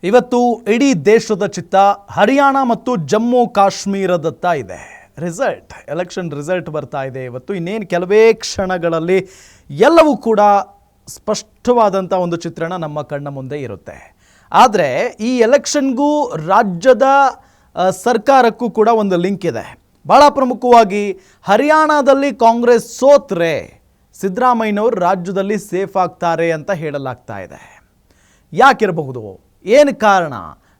ಇವತ್ತು ಇಡೀ ದೇಶದ ಚಿತ್ತ ಹರಿಯಾಣ ಮತ್ತು ಜಮ್ಮು ಕಾಶ್ಮೀರದತ್ತ ಇದೆ. ಎಲೆಕ್ಷನ್ ರಿಸಲ್ಟ್ ಬರ್ತಾ ಇದೆ. ಇವತ್ತು ಇನ್ನೇನು ಕೆಲವೇ ಕ್ಷಣಗಳಲ್ಲಿ ಎಲ್ಲವೂ ಕೂಡ ಸ್ಪಷ್ಟವಾದಂಥ ಒಂದು ಚಿತ್ರಣ ನಮ್ಮ ಕಣ್ಣ ಮುಂದೆ ಇರುತ್ತೆ. ಆದರೆ ಈ ಎಲೆಕ್ಷನ್ಗೂ ರಾಜ್ಯದ ಸರ್ಕಾರಕ್ಕೂ ಕೂಡ ಒಂದು ಲಿಂಕ್ ಇದೆ. ಬಹಳ ಪ್ರಮುಖವಾಗಿ ಹರಿಯಾಣದಲ್ಲಿ ಕಾಂಗ್ರೆಸ್ ಸೋತ್ರೆ ಸಿದ್ದರಾಮಯ್ಯನವರು ರಾಜ್ಯದಲ್ಲಿ ಸೇಫ್ ಆಗ್ತಾರೆ ಅಂತ ಹೇಳಲಾಗ್ತಾ ಇದೆ. ಯಾಕಿರಬಹುದು, ಏನು ಕಾರಣ,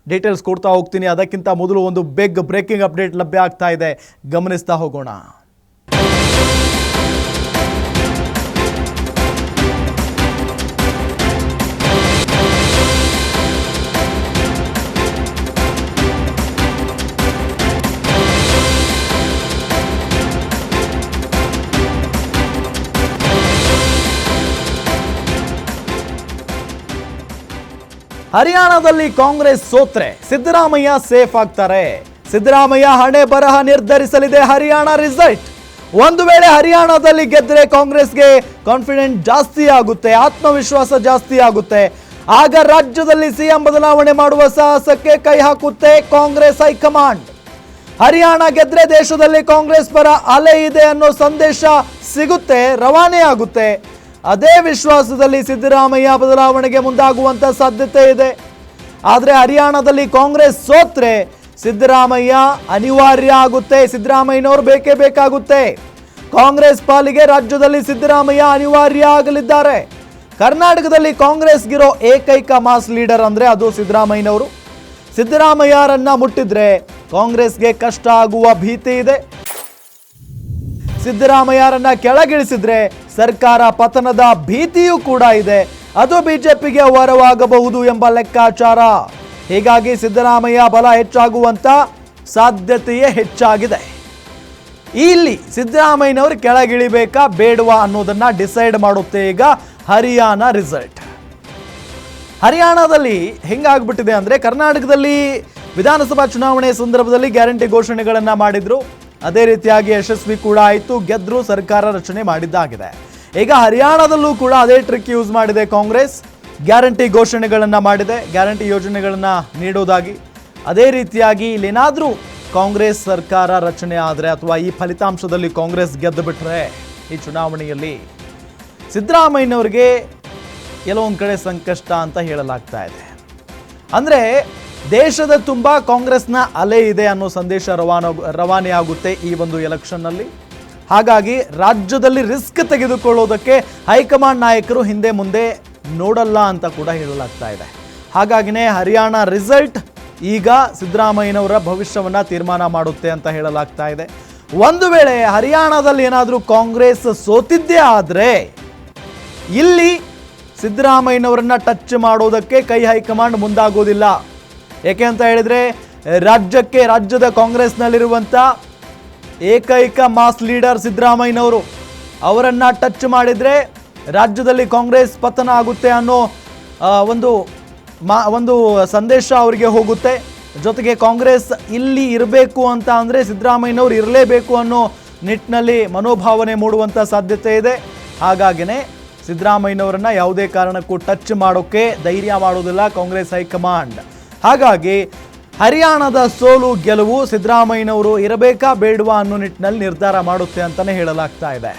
ಡೀಟೇಲ್ಸ್ ಕೊಡ್ತಾ ಹೋಗ್ತೀನಿ. ಅದಕ್ಕಿಂತ ಮೊದಲು ಒಂದು ಬಿಗ್ ಬ್ರೇಕಿಂಗ್ ಅಪ್ಡೇಟ್ ಲಭ್ಯ ಆಗ್ತಾ ಇದೆ, ಗಮನಿಸ್ತಾ ಹೋಗೋಣ. ಹರಿಯಾಣದಲ್ಲಿ ಕಾಂಗ್ರೆಸ್ ಸೋತ್ರೆ ಸಿದ್ದರಾಮಯ್ಯ ಸೇಫ್ ಆಗ್ತಾರೆ. ಸಿದ್ದರಾಮಯ್ಯ ಹಣೆ ಬರಹ ನಿರ್ಧರಿಸಲಿದೆ ಹರಿಯಾಣ ರಿಸಲ್ಟ್. ಒಂದು ವೇಳೆ ಹರಿಯಾಣದಲ್ಲಿ ಗೆದ್ದರೆ ಕಾಂಗ್ರೆಸ್ಗೆ ಕಾನ್ಫಿಡೆನ್ಸ್ ಜಾಸ್ತಿ ಆಗುತ್ತೆ, ಆತ್ಮವಿಶ್ವಾಸ ಜಾಸ್ತಿ ಆಗುತ್ತೆ. ಆಗ ರಾಜ್ಯದಲ್ಲಿ ಸಿಎಂ ಬದಲಾವಣೆ ಮಾಡುವ ಸಾಹಸಕ್ಕೆ ಕೈ ಹಾಕುತ್ತೆ ಕಾಂಗ್ರೆಸ್ ಹೈಕಮಾಂಡ್. ಹರಿಯಾಣ ಗೆದ್ರೆ ದೇಶದಲ್ಲಿ ಕಾಂಗ್ರೆಸ್ ಪರ ಅಲೆ ಇದೆ ಅನ್ನೋ ಸಂದೇಶ ಸಿಗುತ್ತೆ, ರವಾನೆ ಆಗುತ್ತೆ. ಅದೇ ವಿಶ್ವಾಸದಲ್ಲಿ ಸಿದ್ದರಾಮಯ್ಯ ಬದಲಾವಣೆಗೆ ಮುಂದಾಗುವಂತ ಸಾಧ್ಯತೆ ಇದೆ. ಆದರೆ ಹರಿಯಾಣದಲ್ಲಿ ಕಾಂಗ್ರೆಸ್ ಸೋತ್ರೆ ಸಿದ್ದರಾಮಯ್ಯ ಅನಿವಾರ್ಯ ಆಗುತ್ತೆ. ಸಿದ್ದರಾಮಯ್ಯನವರು ಬೇಕೇ ಬೇಕಾಗುತ್ತೆ. ಕಾಂಗ್ರೆಸ್ ಪಾಲಿಗೆ ರಾಜ್ಯದಲ್ಲಿ ಸಿದ್ದರಾಮಯ್ಯ ಅನಿವಾರ್ಯ ಆಗಲಿದ್ದಾರೆ. ಕರ್ನಾಟಕದಲ್ಲಿ ಕಾಂಗ್ರೆಸ್ಗಿರೋ ಏಕೈಕ ಮಾಸ್ ಲೀಡರ್ ಅಂದ್ರೆ ಅದು ಸಿದ್ದರಾಮಯ್ಯನವರು. ಸಿದ್ದರಾಮಯ್ಯರನ್ನ ಮುಟ್ಟಿದ್ರೆ ಕಾಂಗ್ರೆಸ್ಗೆ ಕಷ್ಟ ಆಗುವ ಭೀತಿ ಇದೆ. ಸಿದ್ದರಾಮಯ್ಯರನ್ನ ಕೆಳಗಿಳಿಸಿದ್ರೆ ಸರ್ಕಾರ ಪತನದ ಭೀತಿಯೂ ಕೂಡ ಇದೆ. ಅದು ಬಿಜೆಪಿಗೆ ವರವಾಗಬಹುದು ಎಂಬ ಲೆಕ್ಕಾಚಾರ. ಹೀಗಾಗಿ ಸಿದ್ದರಾಮಯ್ಯ ಬಲ ಹೆಚ್ಚಾಗುವಂತ ಸಾಧ್ಯತೆಯೇ ಹೆಚ್ಚಾಗಿದೆ. ಇಲ್ಲಿ ಸಿದ್ದರಾಮಯ್ಯನವರು ಕೆಳಗಿಳಿಬೇಕಾ ಬೇಡವಾ ಅನ್ನೋದನ್ನ ಡಿಸೈಡ್ ಮಾಡುತ್ತೆ ಈಗ ಹರಿಯಾಣ ರಿಸಲ್ಟ್. ಹರಿಯಾಣದಲ್ಲಿ ಹೆಂಗಾಗ್ಬಿಟ್ಟಿದೆ ಅಂದ್ರೆ, ಕರ್ನಾಟಕದಲ್ಲಿ ವಿಧಾನಸಭಾ ಚುನಾವಣೆ ಸಂದರ್ಭದಲ್ಲಿ ಗ್ಯಾರಂಟಿ ಘೋಷಣೆಗಳನ್ನ ಮಾಡಿದ್ರು, ಅದೇ ರೀತಿಯಾಗಿ ಯಶಸ್ವಿ ಕೂಡ ಆಯಿತು, ಗೆದ್ರು, ಸರ್ಕಾರ ರಚನೆ ಮಾಡಿದ್ದಾಗಿದೆ. ಈಗ ಹರಿಯಾಣದಲ್ಲೂ ಕೂಡ ಅದೇ ಟ್ರಿಕ್ ಯೂಸ್ ಮಾಡಿದೆ ಕಾಂಗ್ರೆಸ್. ಗ್ಯಾರಂಟಿ ಘೋಷಣೆಗಳನ್ನು ಮಾಡಿದೆ, ಗ್ಯಾರಂಟಿ ಯೋಜನೆಗಳನ್ನು ನೀಡೋದಾಗಿ. ಅದೇ ರೀತಿಯಾಗಿ ಇಲ್ಲೇನಾದರೂ ಕಾಂಗ್ರೆಸ್ ಸರ್ಕಾರ ರಚನೆ ಆದರೆ ಅಥವಾ ಈ ಫಲಿತಾಂಶದಲ್ಲಿ ಕಾಂಗ್ರೆಸ್ ಗೆದ್ದು ಬಿಟ್ರೆ ಈ ಚುನಾವಣೆಯಲ್ಲಿ ಸಿದ್ದರಾಮಯ್ಯನವರಿಗೆ ಎಲ್ಲೋ ಒಂದು ಕಡೆ ಸಂಕಷ್ಟ ಅಂತ ಹೇಳಲಾಗ್ತಾ ಇದೆ. ಅಂದರೆ ದೇಶದ ತುಂಬ ಕಾಂಗ್ರೆಸ್ನ ಅಲೆ ಇದೆ ಅನ್ನೋ ಸಂದೇಶ ರವಾನೆ ಆಗುತ್ತೆ ಈ ಒಂದು ಎಲೆಕ್ಷನ್ನಲ್ಲಿ. ಹಾಗಾಗಿ ರಾಜ್ಯದಲ್ಲಿ ರಿಸ್ಕ್ ತೆಗೆದುಕೊಳ್ಳೋದಕ್ಕೆ ಹೈಕಮಾಂಡ್ ನಾಯಕರು ಹಿಂದೆ ಮುಂದೆ ನೋಡಲ್ಲ ಅಂತ ಕೂಡ ಹೇಳಲಾಗ್ತಾ ಇದೆ. ಹಾಗಾಗಿನೇ ಹರಿಯಾಣ ರಿಸಲ್ಟ್ ಈಗ ಸಿದ್ದರಾಮಯ್ಯನವರ ಭವಿಷ್ಯವನ್ನ ತೀರ್ಮಾನ ಮಾಡುತ್ತೆ ಅಂತ ಹೇಳಲಾಗ್ತಾ ಇದೆ. ಒಂದು ವೇಳೆ ಹರಿಯಾಣದಲ್ಲಿ ಏನಾದರೂ ಕಾಂಗ್ರೆಸ್ ಸೋತಿದ್ದೇ ಆದರೆ ಇಲ್ಲಿ ಸಿದ್ದರಾಮಯ್ಯನವರನ್ನ ಟಚ್ ಮಾಡೋದಕ್ಕೆ ಕೈ ಹೈಕಮಾಂಡ್ ಮುಂದಾಗೋದಿಲ್ಲ. ಏಕೆ ಅಂತ ಹೇಳಿದ್ರೆ ರಾಜ್ಯದ ಕಾಂಗ್ರೆಸ್ನಲ್ಲಿರುವಂಥ ಏಕೈಕ ಮಾಸ್ ಲೀಡರ್ ಸಿದ್ದರಾಮಯ್ಯನವರು. ಅವರನ್ನು ಟಚ್ ಮಾಡಿದರೆ ರಾಜ್ಯದಲ್ಲಿ ಕಾಂಗ್ರೆಸ್ ಪತನ ಆಗುತ್ತೆ ಅನ್ನೋ ಒಂದು ಸಂದೇಶ ಅವರಿಗೆ ಹೋಗುತ್ತೆ. ಜೊತೆಗೆ ಕಾಂಗ್ರೆಸ್ ಇಲ್ಲಿ ಇರಬೇಕು ಅಂತ ಅಂದರೆ ಸಿದ್ದರಾಮಯ್ಯನವರು ಇರಲೇಬೇಕು ಅನ್ನೋ ನಿಟ್ಟಿನಲ್ಲಿ ಮನೋಭಾವನೆ ಮೂಡುವಂಥ ಸಾಧ್ಯತೆ ಇದೆ. ಹಾಗಾಗಿನೇ ಸಿದ್ದರಾಮಯ್ಯನವರನ್ನ ಯಾವುದೇ ಕಾರಣಕ್ಕೂ ಟಚ್ ಮಾಡೋಕ್ಕೆ ಧೈರ್ಯ ಮಾಡೋದಿಲ್ಲ ಕಾಂಗ್ರೆಸ್ ಹೈಕಮಾಂಡ್. ಹಾಗಾಗಿ ಹರಿಯಾಣದ ಸೋಲು ಗೆಲುವು ಸಿದ್ದರಾಮಯ್ಯನವರು ಇರಬೇಕಾ ಬೇಡವಾ ಅನ್ನೋ ನಿಟ್ಟಿನಲ್ಲಿ ನಿರ್ಧಾರ ಮಾಡುತ್ತೆ ಅಂತಲೇ ಹೇಳಲಾಗ್ತಾ ಇದೆ.